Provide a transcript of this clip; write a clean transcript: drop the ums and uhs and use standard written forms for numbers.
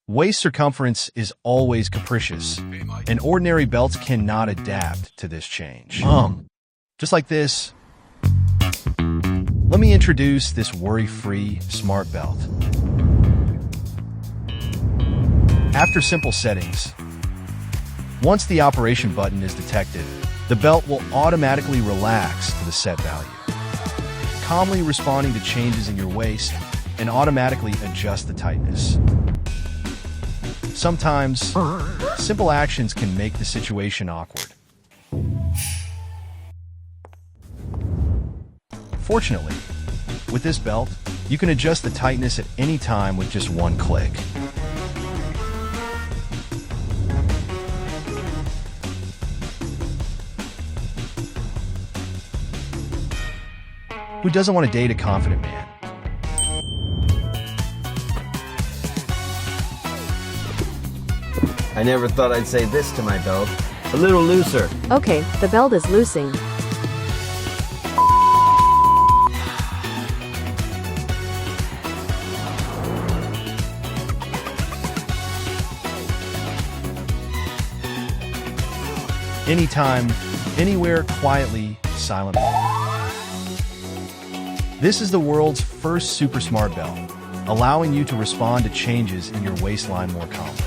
Waist circumference is always capricious, and ordinary belts cannot adapt to this change. Just like this. Let me introduce this worry-free smart belt. After simple settings, once the operation button is detected, the belt will automatically relax to the set value, calmly responding to changes in your waist and automatically adjust the tightness. Sometimes, simple actions can make the situation awkward. Fortunately, with this belt, you can adjust the tightness at any time with just one click. Who doesn't want to date a confident man? I never thought I'd say this to my belt. A little looser. Okay, the belt is loosing. Anytime, anywhere, quietly, silently. This is the world's first super smart belt, allowing you to respond to changes in your waistline more calmly.